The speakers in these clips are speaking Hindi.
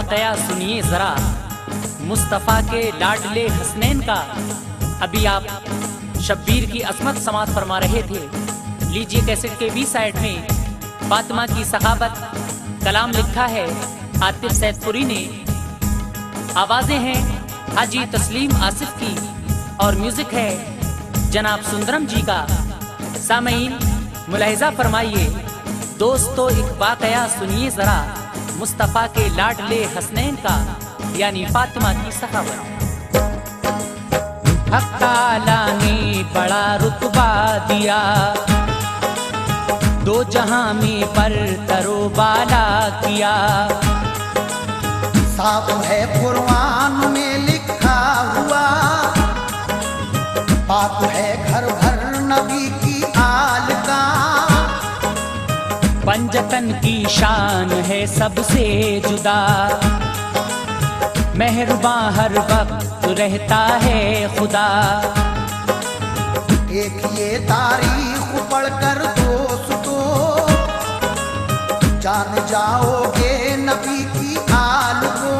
वाकया सुनिए जरा मुस्तफ़ा के लाडले हसनैन का। अभी आप शब्बीर की असमत समात फरमा रहे थे। लीजिए कैसेट के बी साइड में फातिमा की सखावत कलाम लिखा है आतिफ सैदपुरी ने। आवाजें हैं हाजी तस्लीम आसिफ की और म्यूजिक है जनाब सुंदरम जी का। सामईन मुलाहिजा फरमाइए। दोस्तों एक वाकया सुनिए जरा मुस्तफ़ा के लाडले हसनैन का, यानी फातिमा की सखावत। हक ताला ने बड़ा रुतबा दिया, दो जहां में पर तरो बाला किया। साफ है कुरान में लिखा हुआ, पाक है घर भर नबी की आल का। पंजतन की शान है सबसे जुदा, मेहरबां हर वक्त रहता है खुदा। एक ये तारीख पढ़कर दोस्तों जान जाओगे नबी की आल को।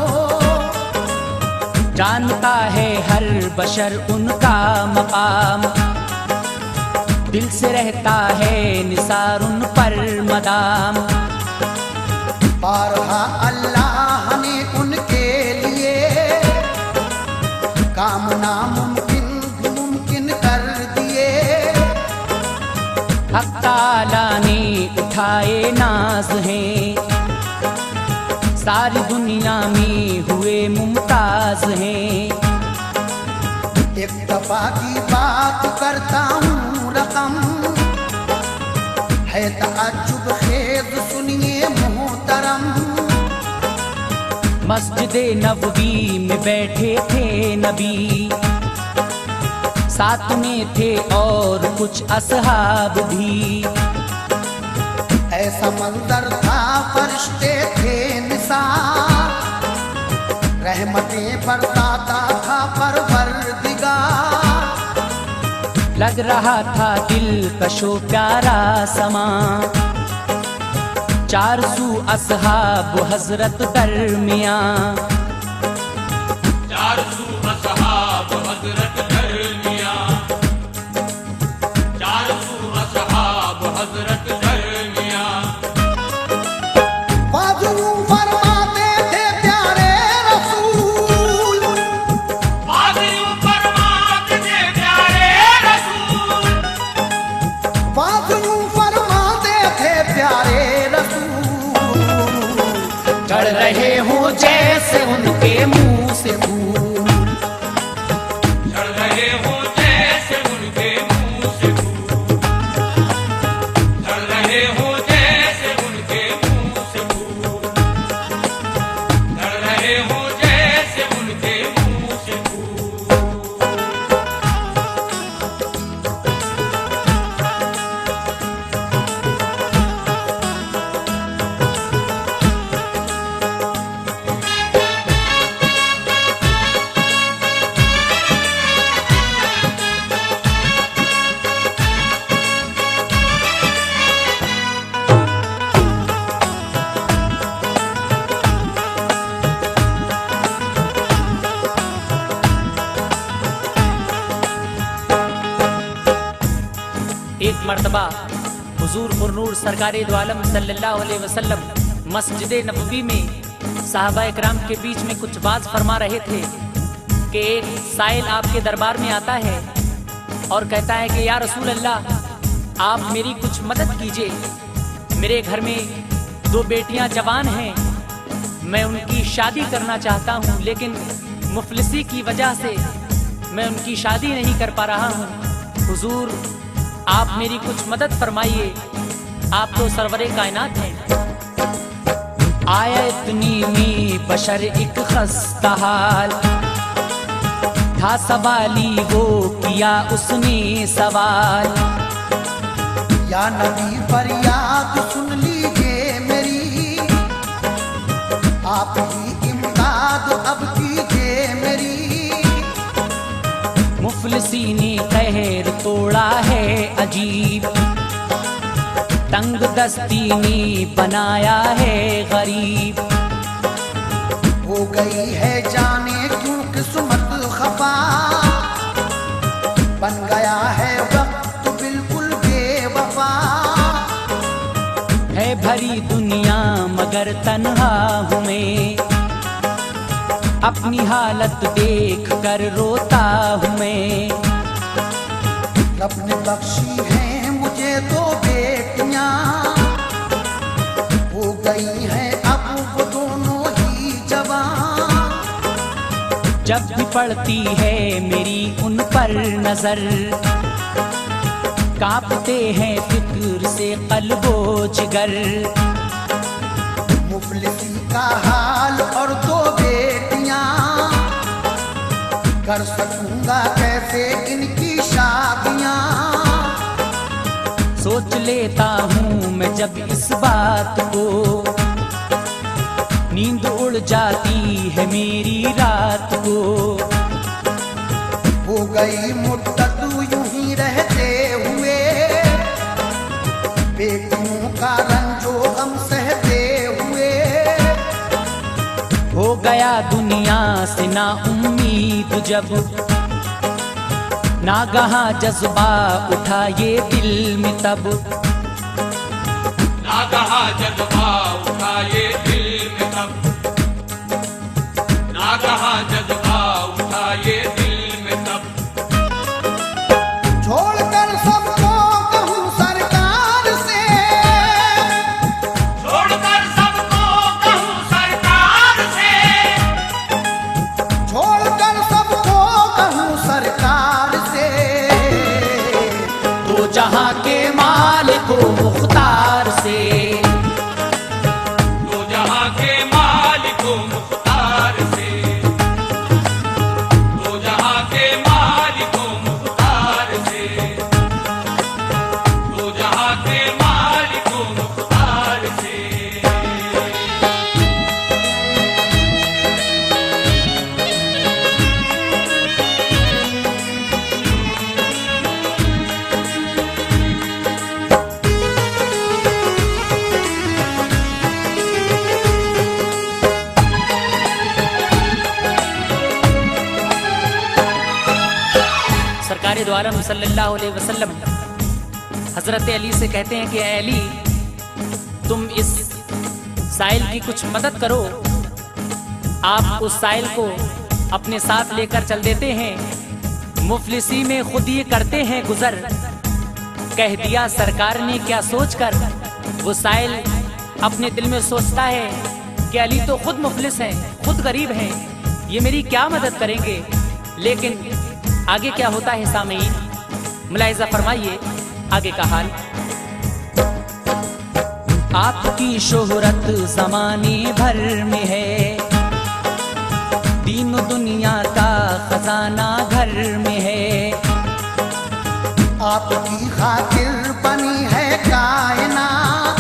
जानता है हर बशर उनका मकाम, दिल से रहता है निसार उन पर मदाम। बारहा अल्लाह ने उनके लिए काम नामुमकिन भी मुमकिन कर दिए। हक ताला ने उठाए नाज हैं, सारी दुनिया में हुए मुमताज हैं। एक दफा की बात करता हूँ रकम है ताज्जुब खेद सुनिए मोहतरम। मस्जिदे नबवी में बैठे थे नबी, साथ में थे और कुछ असहाब भी। ऐसा मंजर था फरिश्ते थे निसार, रहमतें बरसाता था परवरदिगार। लग रहा था दिल कशो प्यारा समा, चार सू असहाब हजरत दरमिया। चार सू असहाब हजरत दरमिया, चार सू असहाब हजरत दरमिया। बाजू फरमाते थे प्यारे रसूल, बाजू फरमाते थे प्यारे रसूल, बाजू फरमाते थे प्यारे रसूल। चढ़ रहे हो जैसे उनके मुंह से फूल, चढ़ रहे हो जैसे उनके मुंह से फूल, चढ़ रहे हो जैसे उनके मुंह से फूल, चढ़ रहे हो जैसे उनके मुंह से फूल। एक मर्तबा हुजूर खुर्नूर सरकारे दो आलम सल्लल्लाहु अलैहि वसल्लम मस्जिद नबवी में साहबा इकराम के बीच में कुछ बात फरमा रहे थे कि एक साइल आपके दरबार में आता है और कहता है कि या रसूल अल्लाह आप मेरी कुछ मदद कीजिए। मेरे घर में दो बेटियां जवान हैं, मैं उनकी शादी करना चाहता हूं, लेकिन मुफलिसी की वजह से मैं उनकी शादी नहीं कर पा रहा हूं। हुजूर आप मेरी कुछ मदद फरमाइए, आप तो सरवरे कायनात हैं। आया इतनी में बशर एक खस्ता हाल था, सवाली वो किया उसने सवाल। या नबी फरियाद सुन लीजिए मेरी, आप ही इमदाद अब कीजिए मेरी। मुफलिसी ने कहर तोड़ा है अजीब, तंग दस्ती ने बनाया है गरीब। हो गई है जाने क्यों किस्मत खफा, बन गया है वक्त बिल्कुल बेवफा। है भरी दुनिया मगर तन्हा हूँ मैं, अपनी हालत देख कर रोता हूँ मैं। रब ने बख्शी है मुझे दो बेटियां, हो गई हैं अब वो दोनों ही जवान। जब भी पड़ती है मेरी उन पर नजर, कांपते हैं फिक्र से कल्बो जिगर। मुफलिसी का हाल और दो बेटियां, कर सकूंगा कैसे इनकी शादियां। सोच लेता हूँ मैं जब इस बात को, नींद उड़ जाती है मेरी रात को। हो गई मुद्दत यूं ही रहते हुए, बेटियों का रंजो गम सहते हुए। हो गया दुनिया से ना उम्मीद जब, नागहां जज्बा उठा ये दिल में तब। नागहां जज्बा उठा ये दिल में तब, नागहां जज्बा उठा ये दिल में तब। छोड़कर सबको कहूँ सरकार से, छोड़कर सबको कहूँ सरकार से, छोड़कर सबको कहूँ सरकार से। तो जहां के मालिक को मुख्तार से, तो जहां के मालिक को मुख्तार से, तो जहां के मालिक को मुख्तार से, तो जहां के मालिक को मुख्तार से। सरकार दो आलम सल्लल्लाहु अलैहि वसल्लम हजरत अली से कहते हैं कि ऐ अली, तुम इस साइल की कुछ मदद करो। आप उस साइल को अपने साथ लेकर चल देते हैं, मुफलिसी में खुद ये करते हैं गुजर। कह दिया सरकार ने क्या सोचकर, वो साइल अपने दिल में सोचता है कि अली तो खुद मुफलिस हैं, खुद गरीब हैं, ये मेरी क्या मदद करेंगे। लेकिन आगे क्या होता है सामीन, मुलाहिजा फरमाइए आगे का हाल। आपकी शोहरत जमाने भर में है, दीन दुनिया का खजाना घर में है। आपकी खातिर बनी है कायनात,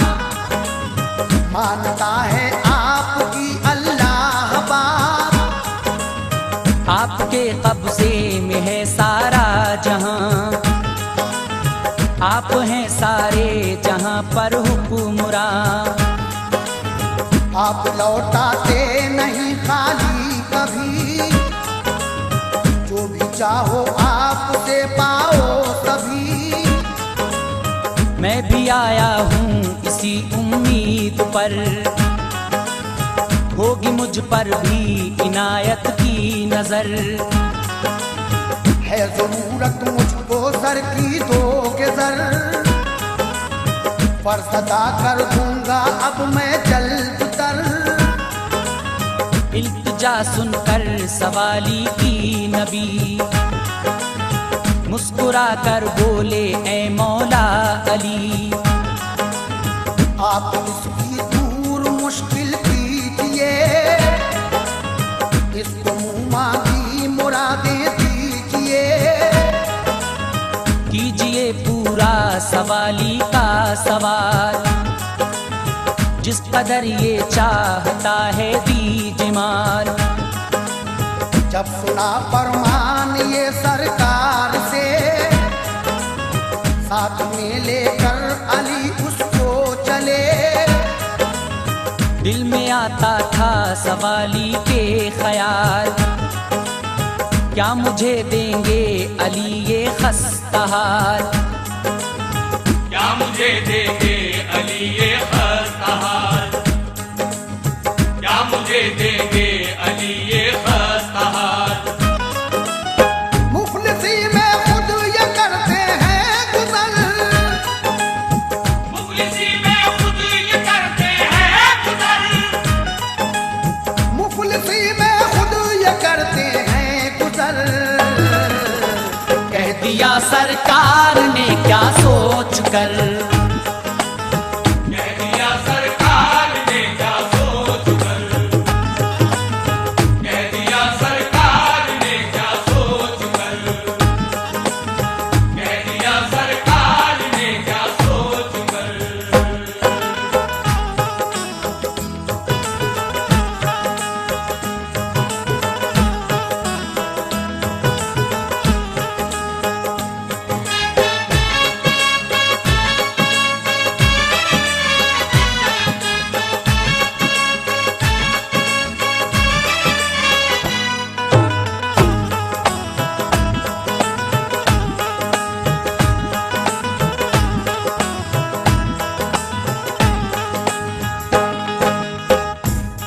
मानता है आपकी अल्लाह बात। आपके कब्जे में है सारा जहां, आप हैं सारे जहां पर हुक्मरां। आप लौटाते नहीं खाली कभी, जो भी चाहो आपसे पाओ तभी। मैं भी आया हूँ इसी उम्मीद पर, होगी मुझ पर भी इनायत की नजर। है जरूरत मुझको सर की दोगे सर, फर्ज अदा कर दूंगा अब मैं जल्द तर। इल्तिजा सुनकर सवाली की नबी, मुस्कुरा कर बोले ऐ मौला अली। आप इसकी दूर मुश्किल कीजिए, इसको मुँह मांगी मुरादें दीजिए। कीजिए पूरा सवाली का सवाल, जिस कदर ये चाहता है दीजिए माल। जब सुना फरमान ये सरकार से, साथ में लेकर अली उसको चले। दिल में आता था सवाली के ख्याल, क्या मुझे देंगे अली ये खस्ताहाल, क्या मुझे देंगे अली ये खस्ताहाल, क्या मुझे देंगे अली ये खस्ताहाल। मुखलिसी में खुद ये करते हैं गुजर, मुखलिसी में खुद ये करते हैं गुजर, मुखलिसी में खुद ये करते हैं गुजर। कह दिया सरकार ने क्या सोच कर, कह दिया सरकार ने क्या सोच कर, कह दिया सरकार ने क्या सोच कर, कह दिया सरकार ने क्या सोच कर।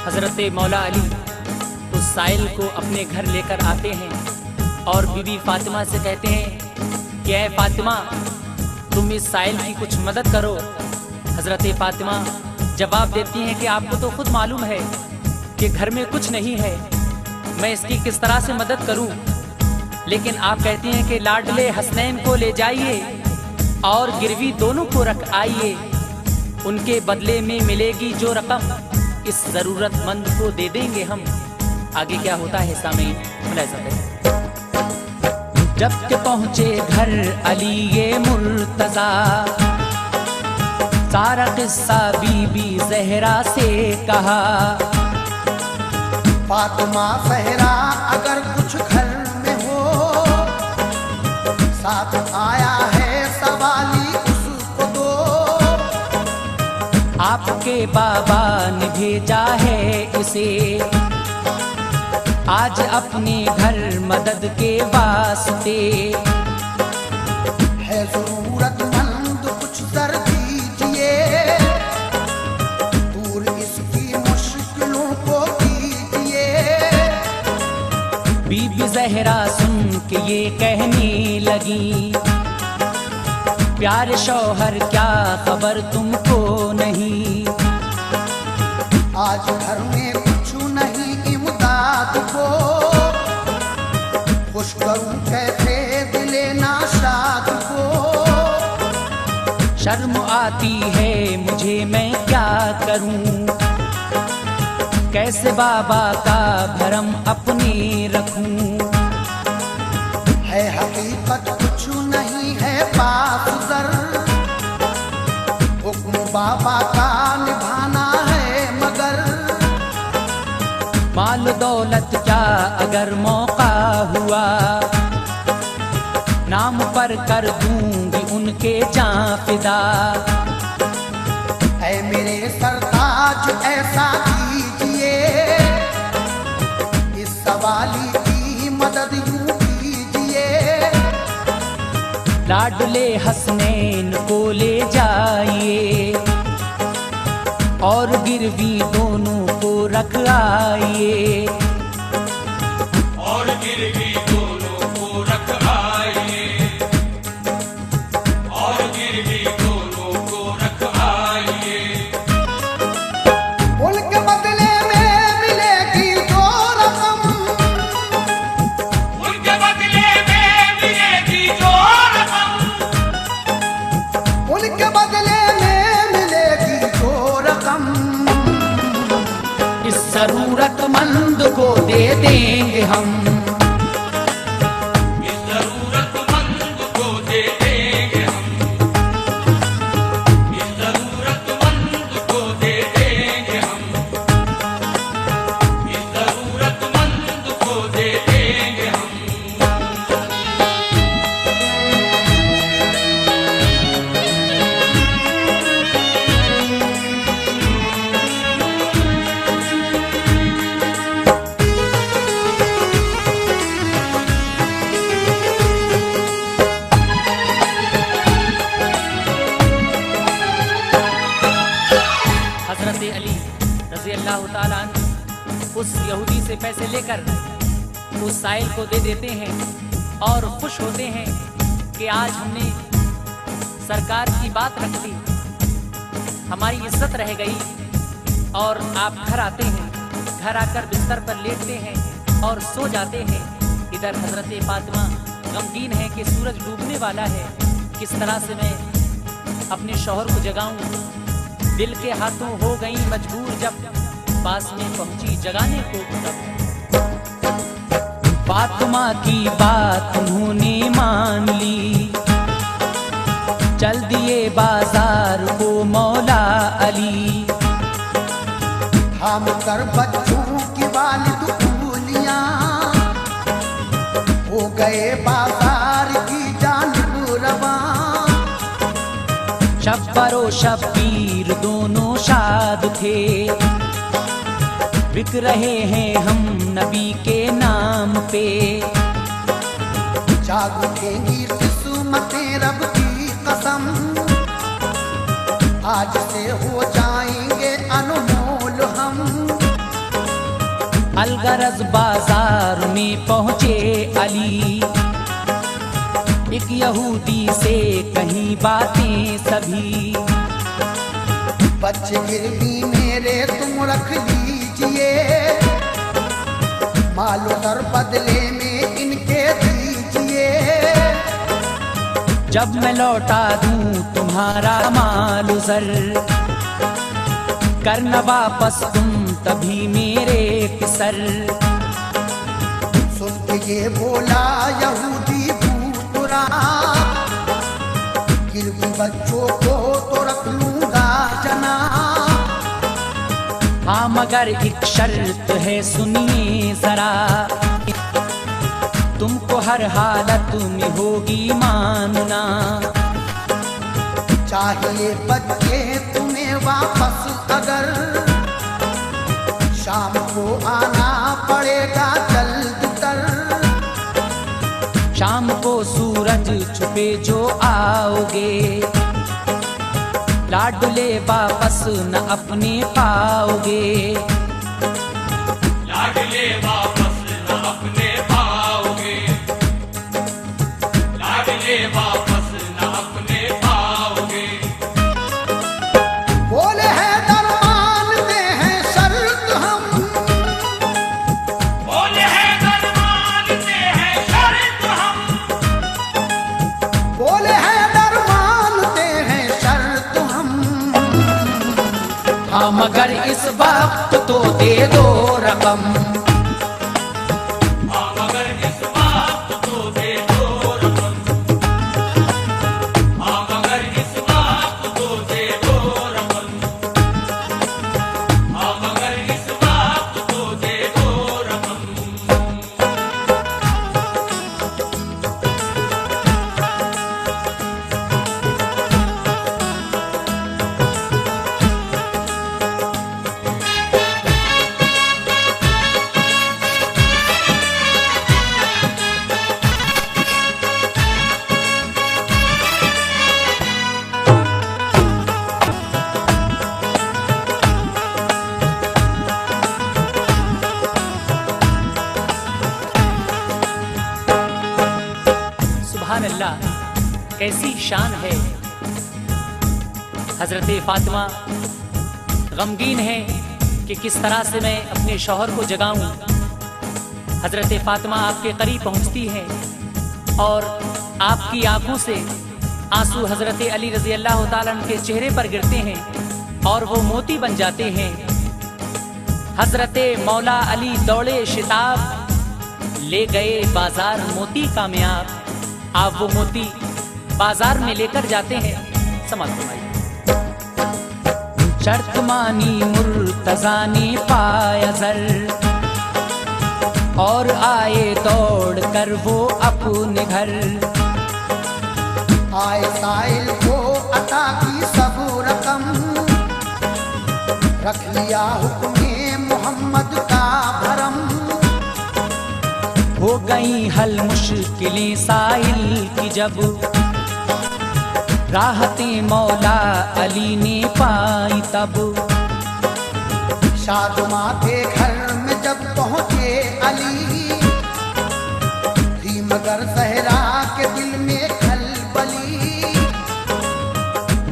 हजरत मौला अली उस साइल को अपने घर लेकर आते हैं और बीबी फातिमा से कहते हैं कि ऐ फातिमा, तुम इस साइल की कुछ मदद करो। हजरत फातिमा जवाब देती हैं कि आपको तो खुद मालूम है कि घर में कुछ नहीं है, मैं इसकी किस तरह से मदद करूं। लेकिन आप कहती हैं कि लाडले हसनैन को ले जाइए और गिरवी दोनों को रख आइए, उनके बदले में मिलेगी जो रकम इस जरूरतमंद को दे देंगे हम। आगे क्या होता है सामीन मुलाहिजा करें। जब के पहुंचे घर अली ये मुर्तजा, सारा किस्सा बीबी जहरा से कहा। फातिमा सहरा अगर कुछ घर में हो, साथ आया है सवाली उसको दो। आपके बाबा ने भेजा है इसे, आज अपने घर मदद के वास्ते। है जरूरतमंद कुछ कर दीजिए, दूर इसकी मुश्किलों को कीजिए। बीबी जहरा सुन के ये कहने लगी, प्यारे शौहर क्या खबर तुमको नहीं, आज घर में कुछ नहीं इमदाद को। खुश करूं कैसे दिले नाशाद को। शर्म आती है मुझे मैं क्या करूं, कैसे बाबा का भरम अपने रखूं। है हकीकत कुछ नहीं है पासुदर, हुक्म बाबा का निभाना है मगर। माल दौलत क्या अगर मौका हुआ, नाम पर कर दूंगी उनके जान फिदा। है मेरे सरताज ऐसा कीजिए, इस सवाली की मदद यूं कीजिए। लाडले हसनैन को ले जाइए और गिरवी दोनों को रख आइए। और गिरवी दोनों को रख आइए, और गिरवी दोनों को रख आइए। उनके बदले में मिलेगी जो रकम, उनके बदले में मिलेगी जो रकम, उनके बदले में मिलेगी जो रकम। इस जरूरतमंद को दे देंगे हम, इस जरूरतमंद को दे देंगे हम, इस जरूरतमंद को दे देंगे हम, इस जरूरतमंद को दे देंगे हम। से पैसे लेकर उस साइल को दे देते हैं और खुश होते हैं कि आज हमने सरकार की बात रख दी, हमारी इज्जत रह गई। और आप घर आते हैं, घर आकर बिस्तर पर लेटते हैं और सो जाते हैं। इधर हजरत फातिमा गमगीन है कि सूरज डूबने वाला है, किस तरह से मैं अपने शौहर को जगाऊं। दिल के हाथों हो गई मजबूर, जब पास में पहुंची जगाने को तब। फातिमा की बात उन्होंने मान ली, चल दिए बाजार को मौला अली। हम कर बच्चों की वालिद उंगलियां हो गए बाजार की जानिब रवां। शब्बरो शब्बीर दोनों शाद थे, बिक रहे हैं हम नबी के नाम पे। जाग उठेंगी किस्मतें रब की कसम, आज से हो जाएंगे अनमोल हम। अलगरज बाजार में पहुंचे अली, एक यहूदी से कहीं बातें सभी। बच्चे गिरवी मेरे तुम रख लीजिए, मालो दर बदले में इनके दीजिए। जब मैं लौटा दूं तुम्हारा माल उजर, करना वापस तुम तभी मेरे किसर। सुन के ये बोला यहूदी भूतरा, गिरवी बच्चों को तो रख लूंगा जना। हाँ मगर एक शर्त है सुनिए जरा, तुमको हर हालत में होगी मानना। चाहिए बच्चे तुम्हें वापस अगर, शाम को आना पड़ेगा जल्द तर। शाम को सूरज छुपे जो आओगे, लाडले वापस न अपने पाओगे। लाडले वापस न अपने पाओगे, लाडले वापस न अपने पाओगे। बोले हैं दरमानते हैं शर्त हम, बोले हैं दरमानते हैं शर्त हम, बोले हैं दरमानते हैं शर्त हम। हाँ मगर इस वक्त तो दे दो रकम, हाँ मगर इस वक्त तो दे दो रकम, हाँ मगर इस वक्त तो दे दो रकम, हाँ मगर इस वक्त तो दे दो रकम। सुभान अल्लाह, कैसी शान है। हजरत फातिमा गमगीन है कि किस तरह से मैं अपने शौहर को जगाऊं। हजरत फातिमा आपके करीब पहुंचती है और आपकी आंखों से आंसू हजरत अली रजी अल्लाह ताला अन्हु के चेहरे पर गिरते हैं और वो मोती बन जाते हैं। हजरत मौला अली दौड़े शिताब, ले गए बाजार मोती कामयाब। आप वो मोती बाजार में लेकर जाते हैं। समाज फरमाइए। शर्त मानी मुर्तजा ने पाया जर, और आए दौड़ कर वो अपने घर। आए साइल को अता की सब रकम, रख लिया हुक्मे मोहम्मद का भरम। हो गई हल मुश्किलें साइल की जब, राहतें मौला अली ने पाई तब। शादमा के घर में जब पहुँचे अली थी मगर ज़हरा के दिल में खलबली।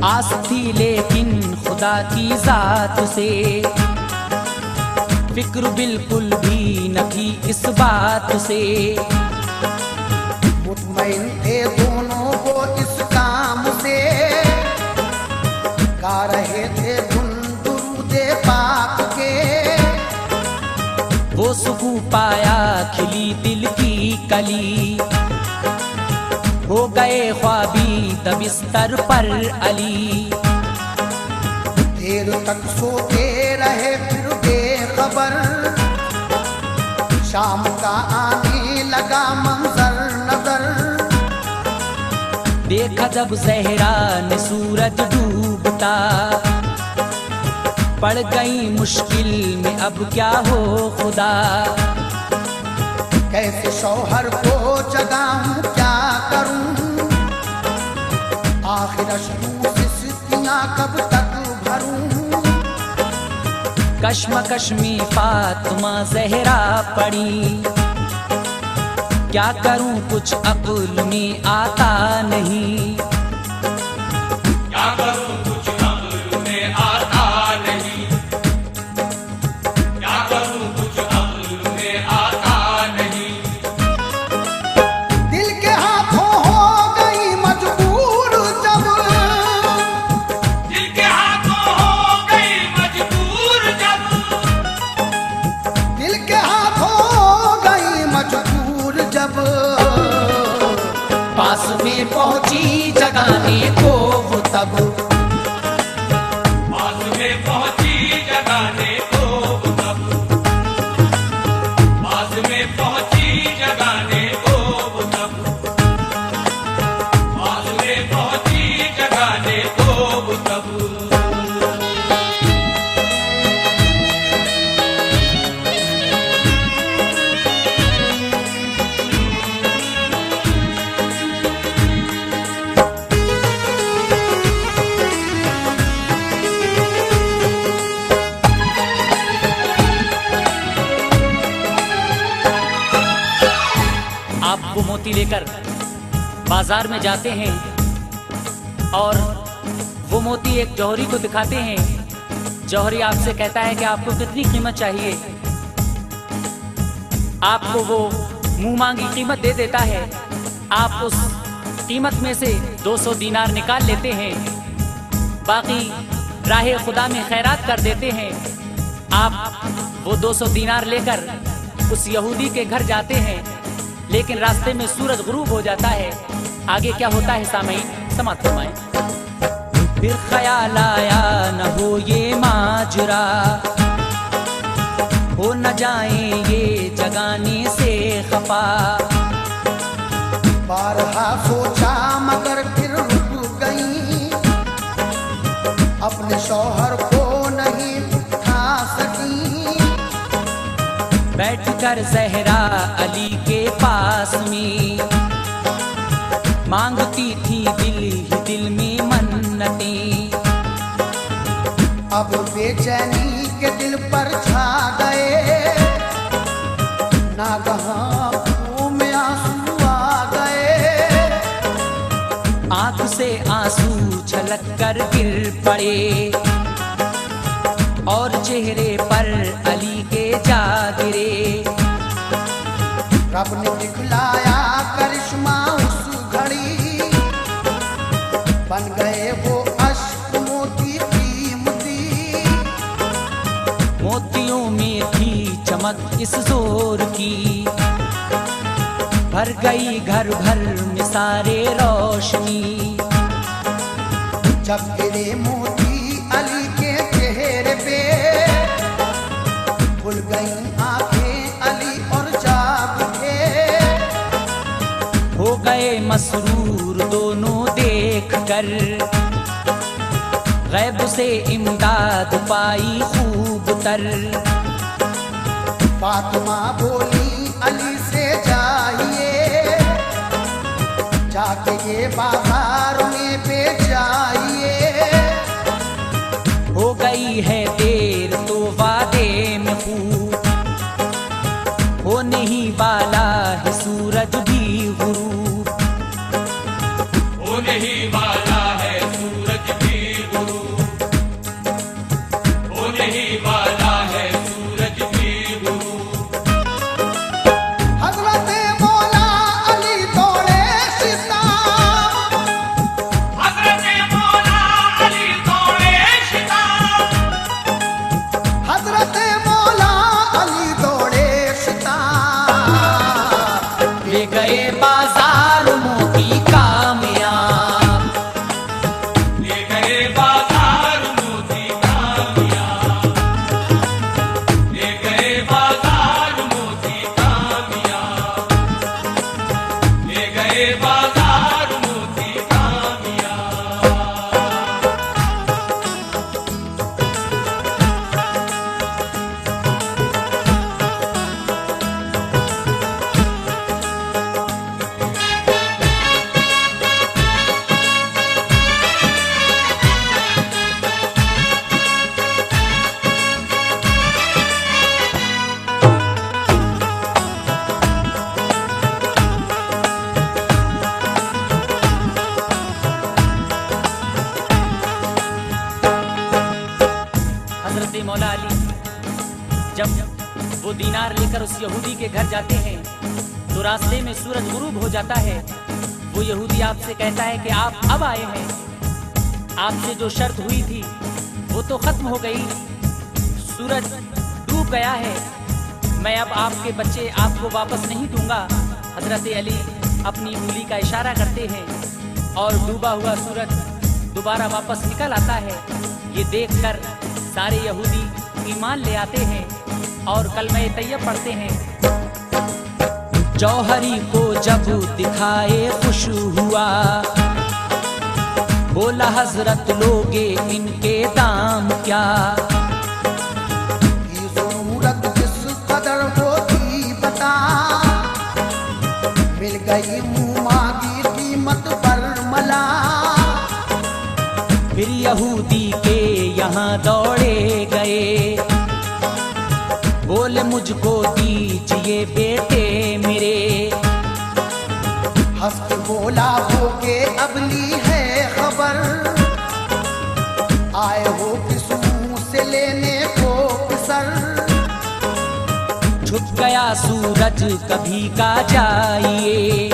आस थी लेकिन खुदा की जात से, फिक्र बिल्कुल भी न थी इस बात से। मुतमईन थे दोनों वो इस काम से, गा रहे थे धुन दुरूदे पाक के। वो सुकून पाया खिली दिल की कली, हो गए ख्वाबी दबिस्तर पर अली। देर तक सोते रहे फिर बेखबर, शाम का आने लगा मंजर नजर। देखा जब ज़हरा ने सूरज डूबता, पड़ गई मुश्किल में अब क्या हो खुदा। कैसे शौहर को जगाऊं क्या करूं, आखिर अश्रू से सिस्कियां कब तक भरूं। कश्मकश में फातिमा ज़हरा पड़ी, क्या करूं कुछ अक्ल में आता नहीं। क्या करूं कुछ अक्ल में आता नहीं, क्या करूं कुछ अक्ल में आता नहीं। दिल के हाथों हो गई मजबूर जब, दिल के हाथों हो गई मजबूर जब, दिल के हाथों हो गई मजबूर जब। पास में पहुंची जगाने को वो तब, पास में पहुंची जगाने को तब, पास में पहुंची जगाने को तब, पास में पहुंची जगाने को तब। आप वो मोती लेकर बाजार में जाते हैं और वो मोती एक जौहरी को दिखाते हैं। जौहरी आपसे कहता है कि आपको कितनी कीमत चाहिए। आपको वो मुंह मांगी कीमत दे देता है। आप उस कीमत में से 200 दीनार निकाल लेते हैं, बाकी राहे खुदा में खैरात कर देते हैं। आप वो 200 दीनार लेकर उस यहूदी के घर जाते हैं, लेकिन रास्ते में सूरज गुरूब हो जाता है। आगे क्या होता है सामईन समाअत फरमाएं। फिर ख्याल आया न हो ये माजरा, हो न जाए ये जगाने से खफा। बारहा सोचा मगर फिर रुक गई, अपने शौहर को नहीं उठा सकी। बैठकर ज़हरा अली के पास में, मांगती थी दिल ही दिल में मन्नतें। अब बेचैनी के दिल पर छा गए, नागहां आंखों में आंसू आ गए। आंख से आंसू छलक कर गिर पड़े, और चेहरे पर अली के जा गिरे। रब ने दिखलाया करिश्मा उस घड़ी, बन गए वो अश्क मोती कीमती। मोतियों में थी चमक इस जोर की, भर गई घर भर में सारे रोशनी। जब गिरे मोती अली के चेहरे पे, खुल गई आंखें अली और जाग उठे। हो गए मसरूर दोनों देख कर, गैब से इमदाद पाई खूब तर। फातिमा बोली अली से जाइए, जाके ये बाजार में बेचाइए। हो गई है देर तो वादे में खूब, होने सूरज भी गुरूब। होने ही वाला है सूरज भी गुरूब, होने ही वाला है सूरज भी गुरूब। हजरत मौला अली तोड़े सितार, हजरत मौला अली तोड़े सितार, हजरत मौला अली तोड़े सितार। ले गए बाजार मोती कामयाब, ले गए बाजार मोती कामयाब, ले गए बाजार मोती कामयाब, ले गए बाजार मोती कामयाब। हजरत मौला अली जब वो दीनार लेकर उस यहूदी के घर जाते हैं तो रास्ते में सूरज गुरूब हो जाता है। वो यहूदी आपसे कहता है कि आप अब आए हैं, आपसे जो शर्त हुई थी वो तो खत्म हो गई, सूरज डूब गया है, मैं अब आपके बच्चे आपको वापस नहीं दूंगा। हजरत अली अपनी उंगली का इशारा करते हैं और डूबा हुआ सूरज दोबारा वापस निकल आता है। ये देखकर सारे यहूदी ईमान ले आते हैं और कलमे तैयब पढ़ते हैं। जौहरी को जब दिखाए खुश हुआ, बोला हजरत लोगे इनके दाम क्या। की जरूरत किस कदर होती बता, मिल गई मुँह मांगी कीमत पर मला। फिर यहूदी के यहाँ दौड़े गए, बोले मुझको दीजिए बेटे मेरे। हंस के बोला हो के अब ली है खबर, आए हो किस मुंह से लेने को सर। छुप गया सूरज कभी का जाइए,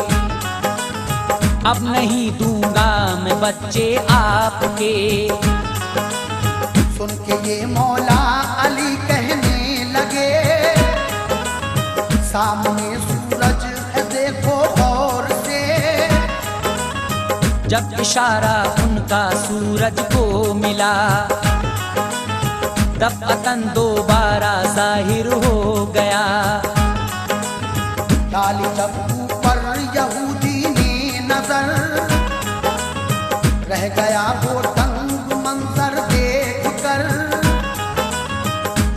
अब नहीं दूंगा मैं बच्चे आपके। सुन के ये मौला अली कहने लगे, सामने सूरज है देखो गौर से। जब इशारा उनका सूरज को मिला, तब अतन दोबारा जाहिर हो गया। डाली जब ऊपर यहूदी ने नजर, रह गया वो तंग मंजर देख कर।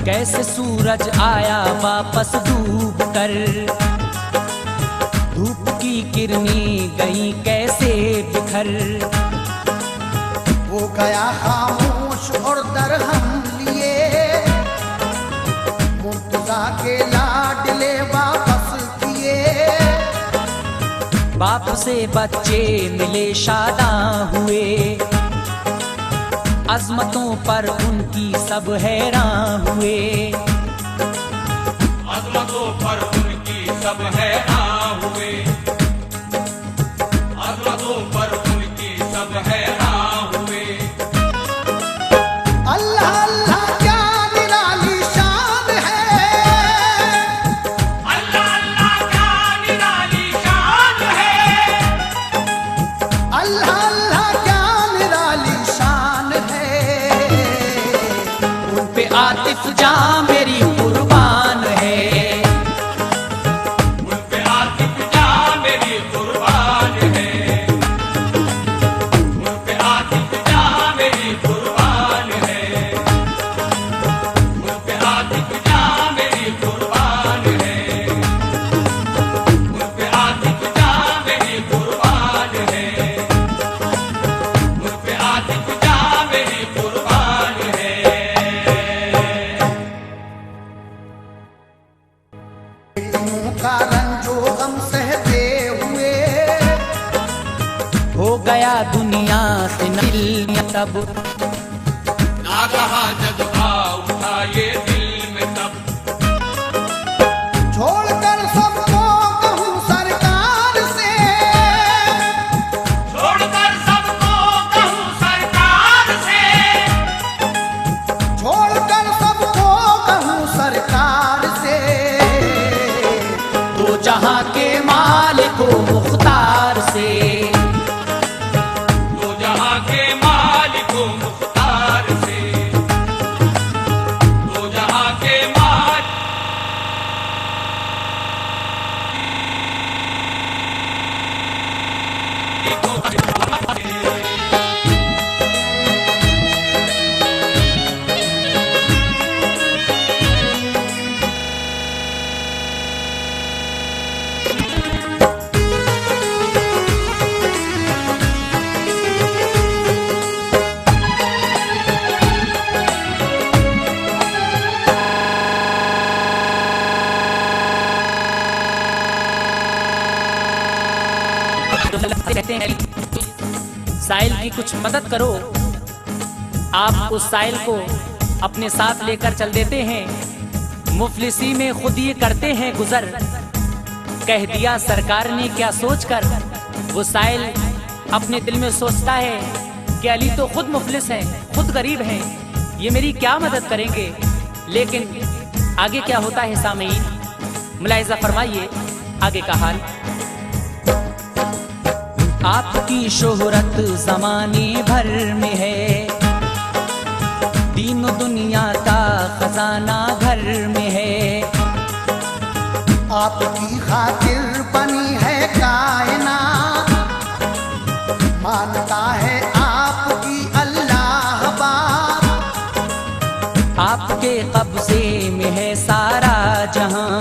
कैसे सूरज आया वापस डूब कर, धूप की किरणें गई कैसे बिखर। वो गया खामोश और दरहम लिए, मुर्तजा के लाडले वापस किए। बाप से बच्चे मिले शादां हुए, अजमतों पर उनकी सब हैरान हुए। अजमतों पर उनकी सब हैरान हुए, अजमतों पर उनकी सब हैरान हुए। अल्लाह अल्लाह क्या निराली शान है, अल्लाह अल्लाह क्या निराली शान है, अल्लाह अल्लाह क्या निराली शान है। उन पे आतिफ जां मेरी कुर्बान है, उन गया दुनिया से दिल तब, नागहा जज्बा उठा ये दिल में तब, छोड़कर सबको कहूँ सरकार से, छोड़कर सबको कहूँ सरकार से, छोड़कर सबको कहूँ सरकार से, तो जहां के मालिक को मुख्तार से, तो जहां के मालिक को मुख्तार से, तो जहां के मालिक कहते हैं साहिल की कुछ मदद करो। आप उस साहिल को अपने साथ लेकर चल देते हैं, मुफलिसी में खुद ये करते हैं गुजर। कह दिया सरकार ने क्या सोचकर, वो साहिल अपने दिल में सोचता है कि अली तो खुद मुफलिस है, खुद गरीब हैं, ये मेरी क्या मदद करेंगे। लेकिन आगे क्या होता है सामईन, मुलाहिजा फरमाइए आगे का हाल। आपकी शोहरत जमाने भर में है, दीन दुनिया का खजाना घर में है। आपकी खातिर बनी है कायनात, मानता है आपकी अल्लाह बाप। आपके कब्जे में है सारा जहां,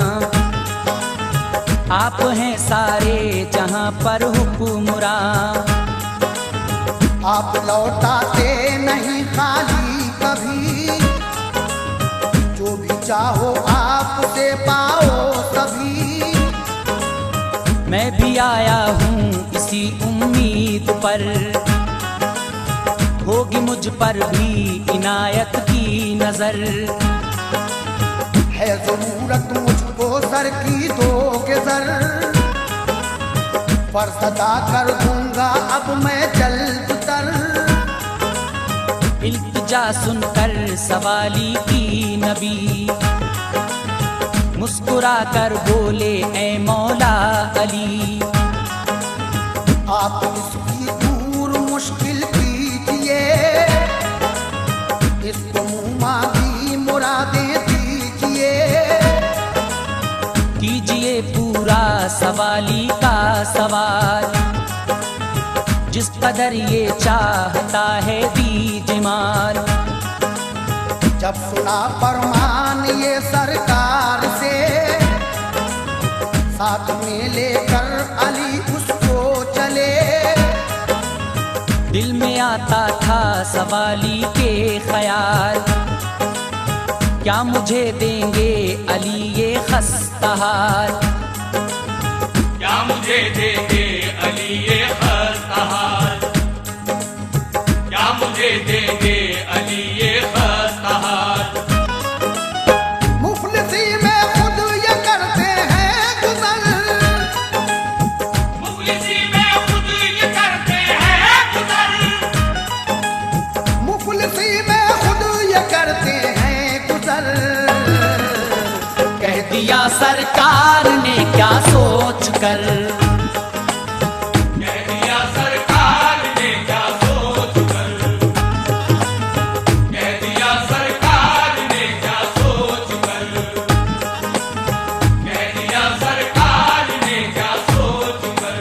आप हैं सारे जहां पर हुक्मरां। आप लौटाते नहीं खाली कभी, जो भी चाहो आपसे पाओ सभी। मैं भी आया हूँ इसी उम्मीद पर, होगी मुझ पर भी इनायत की नजर। है जरूरत मुझको सर की दोगे सर, फर्ज अदा कर दूंगा अब मैं जल्द तर। इल्तिजा सुनकर सवाली की नबी, मुस्कुरा कर बोले ऐ मौला अली। आप इसकी दूर मुश्किल कीजिए, इसको मांगी मुरादें दीजिए। कीजिए पूरा सवाली का सवाल, जिस कदर ये चाहता है दीजिए माल। जब सुना फरमान ये सरकार से, साथ में लेकर अली उसको चले। दिल में आता था सवाली के ख्याल, क्या मुझे देंगे अली ये खस्ता हाल। क्या मुझे देंगे अली ये खस्ता हाल, क्या मुझे देंगे अली ये खस्ता हाल। मुफलिसी में खुद ये करते हैं गुजर, मुफलिसी में खुद ये करते हैं गुजर, मुफलिसी में खुद ये करते हैं गुजर। कह दिया सरकार ने क्या सोच कर, कह दिया सरकार ने क्या सोच कर, कह दिया सरकार ने क्या सोच कर, कह दिया सरकार ने क्या सोच कर।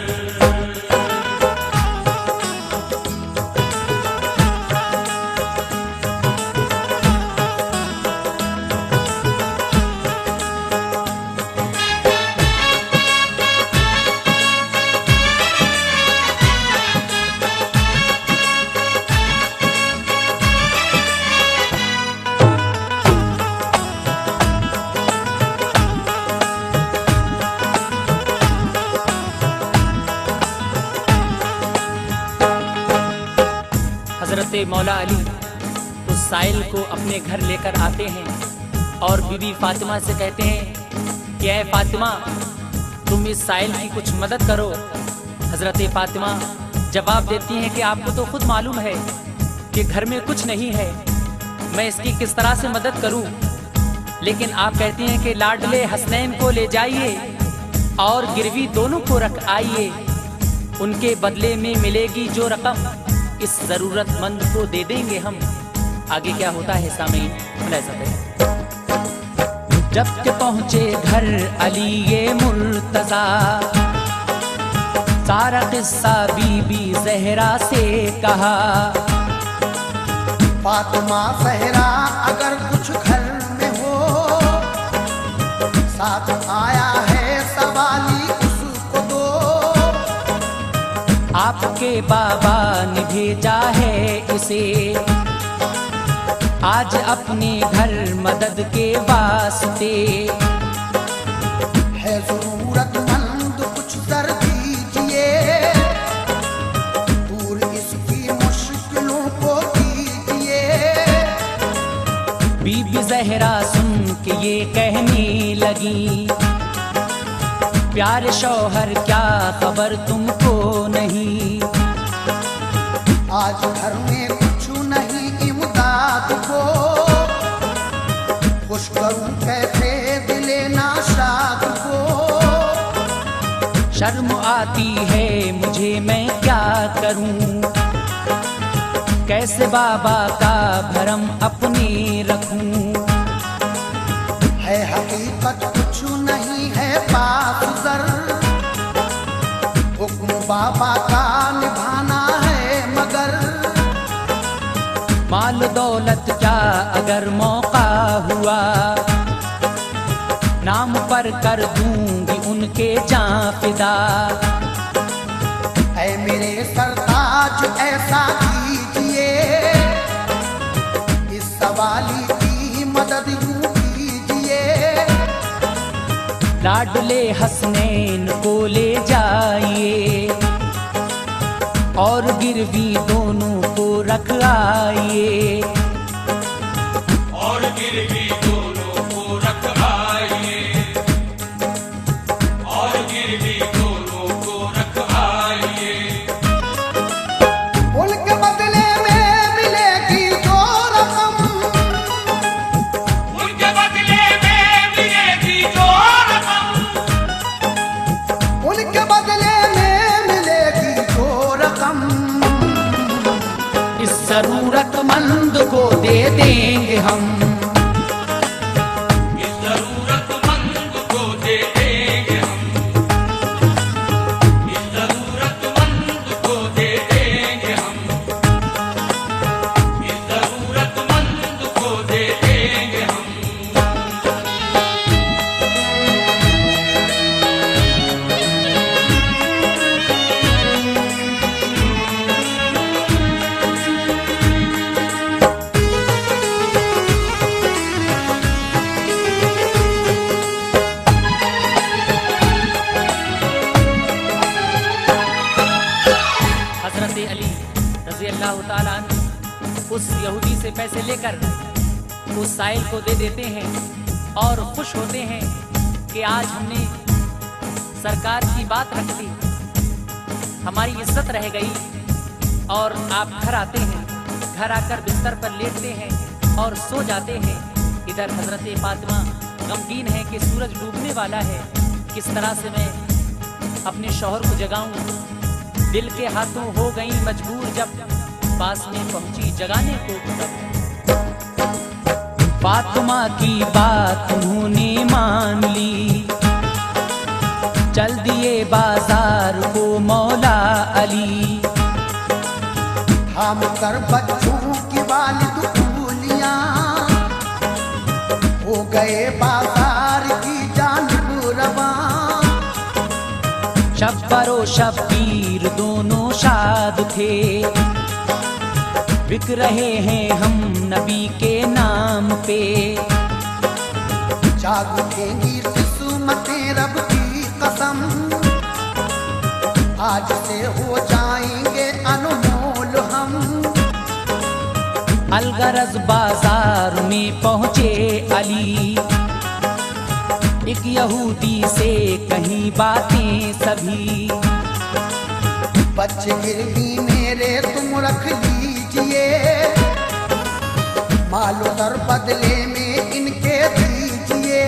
हजरत मौला अली उस साइल को अपने घर लेकर आते हैं और बीबी फातिमा से कहते हैं कि ऐ फातिमा, तुम इस साइल की कुछ मदद करो। हजरत फातिमा जवाब देती हैं कि आपको तो खुद मालूम है कि घर में कुछ नहीं है, मैं इसकी किस तरह से मदद करूं। लेकिन आप कहती हैं कि लाडले हसनैन को ले जाइए और गिरवी दोनों को रख आइए, उनके बदले में मिलेगी जो रकम इस जरूरतमंद को दे देंगे हम। आगे क्या होता है सामीन, जब के पहुंचे घर अली ये मुर्तजा, सारा किस्सा बीबी ज़हरा से कहा। फातिमा ज़हरा अगर कुछ घर में हो, साथ आया है सवाली उसको दो। आपके बाबा ने भेजा है इसे आज अपने घर मदद के वास्ते। है जरूरतमंद कुछ कर दीजिए, दूर इसकी मुश्किलों को कीजिए। बीबी ज़हरा सुन के ये कहने लगी, प्यारे शौहर क्या खबर तुमको नहीं, आज घर में कुछ नहीं इमदाद को, खुश करूं कैसे दिले नाशाद को। शर्म आती है मुझे मैं क्या करूं, कैसे बाबा का भरम अपने रखूं। है हकीकत कुछ नहीं है पास सर, हुक्म बाबा का निभाना है मगर। माल दौलत क्या अगर मौका हुआ, नाम पर कर दूंगी उनके जान फिदा। ऐ मेरे सरताज ऐसा कीजिए, इस सवाली की मदद यूं कीजिए। लाडले हसनैन को ले जाइए और गिरवी दोनों को रख आइए। और गिरवी दोनों को रख आइए, और गिरवी दोनों को रख आइए। उनके बदले में मिलेगी जो रकम, उनके बदले में मिलेगी जो रकम, उनके बदले में मिलेगी जो रकम। इस जरूरतमंद को दे देंगे हम, इस जरूरतमंद को दे देंगे हम, इस जरूरतमंद को दे देंगे हम, इस जरूरतमंद को दे देंगे हम। हजरत अली रज़ी अल्लाह ताला अन्हु उस यहूदी से पैसे लेकर उस साइल को दे देते हैं और खुश होते हैं कि आज हमने सरकार की बात रख दी, हमारी इज्जत रह गई। और आप घर आते हैं, घर आकर बिस्तर पर लेटते हैं और सो जाते हैं। इधर हजरत फातिमा गमगीन है कि सूरज डूबने वाला है, किस तरह से मैं अपने शौहर को जगाऊं। दिल के हाथों हो गई मजबूर, जब पास में पहुंची जगाने को तब। फातिमा की बात उन्होंने मान ली, चल दिए बाजार को मौला अली। हम कर बच्चों की वालिद उंगलियां, हो गए बाजार की जानिब रवां। शब्बरो शब्बीर दोनों शाद थे, बिक रहे हैं हम नबी के नाम पे। जाग उठेंगी किस्मतें रब की कसम, आज से हो जाएंगे अनमोल हम। अलगरज बाजार में पहुँचे अली, एक यहूदी से कहीं बातें सभी। बच्चे गिरवी मेरे तुम रख लीजिए, मालो दर बदले में इनके दीजिए।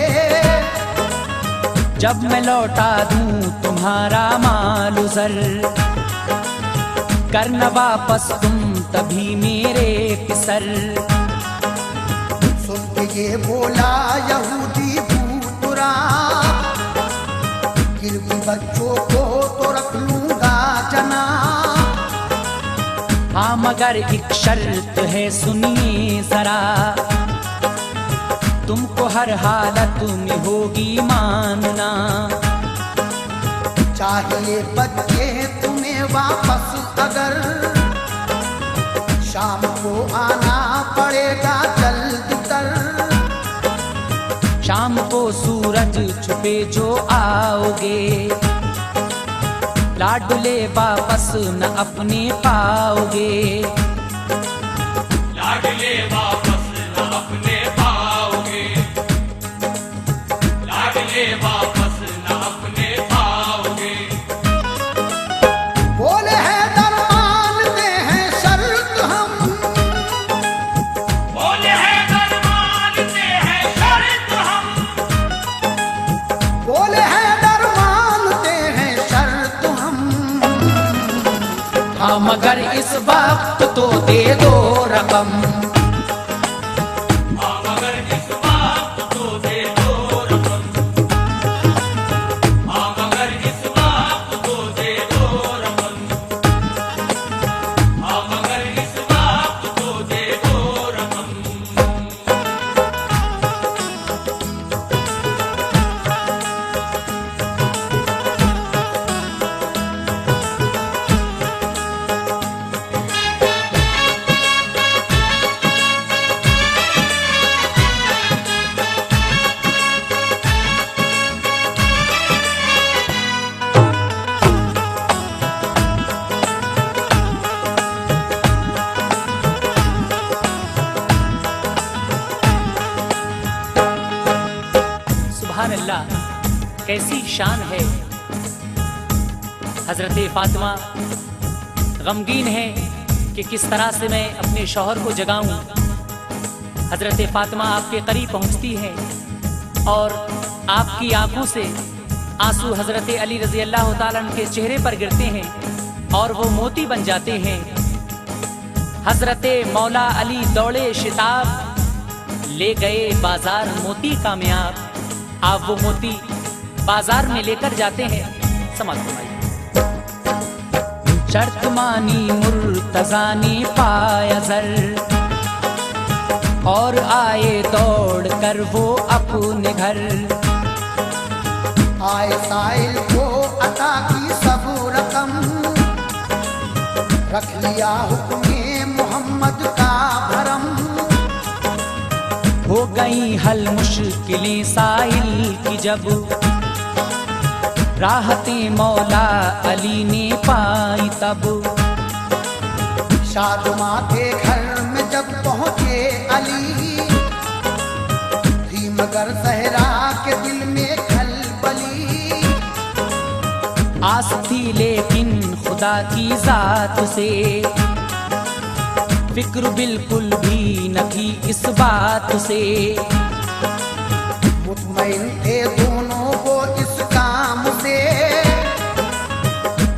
जब मैं लौटा दूं तुम्हारा माल उजर, करना वापस तुम तभी मेरे पिसर। सुन के ये बोला यहूदी दूतरा, गिरवी बच्चों को तो रख लूंगा जनाब। हाँ मगर एक शर्त है सुनिए जरा, तुमको हर हालत में होगी मानना। चाहिए बच्चे तुम्हें वापस अगर, शाम को आना पड़ेगा जल्दी तर। शाम को सूरज छुपे जो आओगे, लाडले वापस न अपने पाओगे। लाडले वापस न अपने पाओगे, लाडले वापस न अपने पाओगे। बोले हैं दर मानते हैं शर्त हम, बोले हैं दर मानते हैं शर्त हम, बोले हैं दर मानते हैं शर्त हम। हाँ मगर इस वक्त तो दे दो रकम, हाँ मगर इस वक्त तो दे दो रकम, हाँ मगर इस वक्त तो दे दो रकम, हाँ मगर इस वक्त तो दे दो रकम। सुभान अल्लाह, कैसी शान है। हजरत फातिमा गमगीन है कि किस तरह से मैं अपने शौहर को जगाऊं। हजरत फातिमा आपके करीब पहुंचती है और आपकी आंखों से आंसू हजरत अली रजी अल्लाह ताला अन्हु के चेहरे पर गिरते हैं और वो मोती बन जाते हैं। हजरत मौला अली दौड़े शिताब, ले गए बाजार मोती कामयाब। आप वो मोती बाजार में लेकर जाते हैं। समाज फरमाइए। शर्त मानी मुर्तजा ने पाया जर, और आए दौड़ कर वो अपने घर। आए साइल को अता की सब रकम, रख लिया हुक्मे मोहम्मद का भरम। हो गई हल मुश्किलें साहिल की जब, राहतें मौला अली ने पाई तब। शादमा के घर में जब पहुंचे अली, थी मगर सहरा के दिल में खलबली। आस थी लेकिन खुदा की जात से, फिक्र बिल्कुल भी न थी इस बात से। मुतमईन थे दोनों वो इस काम से,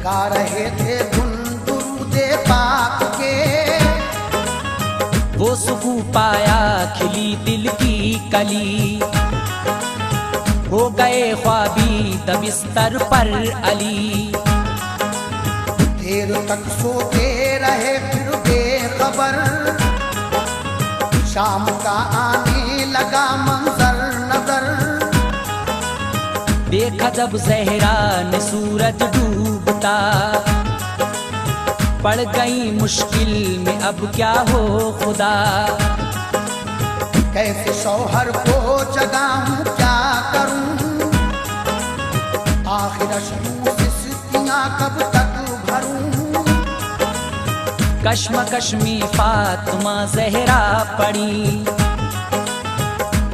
गा रहे थे धुन दुरूदे पाक के। वो सुकून पाया खिली दिल की कली, हो गए ख्वाबी दबिस्तर पर अली। देर तक सोते रहे फिर बेखबर, शाम का आने लगा मंजर नजर। देखा जब जहरा ने सूरज डूबता, पड़ गई मुश्किल में अब क्या हो खुदा। कैसे शौहर को जगाऊं क्या करूं, आखिर अश्रू से सिस्कियां कब तक भरूं। कश्मकश में फातिमा जहरा पड़ी।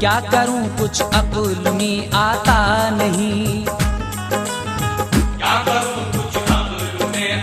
क्या करूं कुछ अक्ल में आता नहीं, क्या करूं कुछ अक्ल में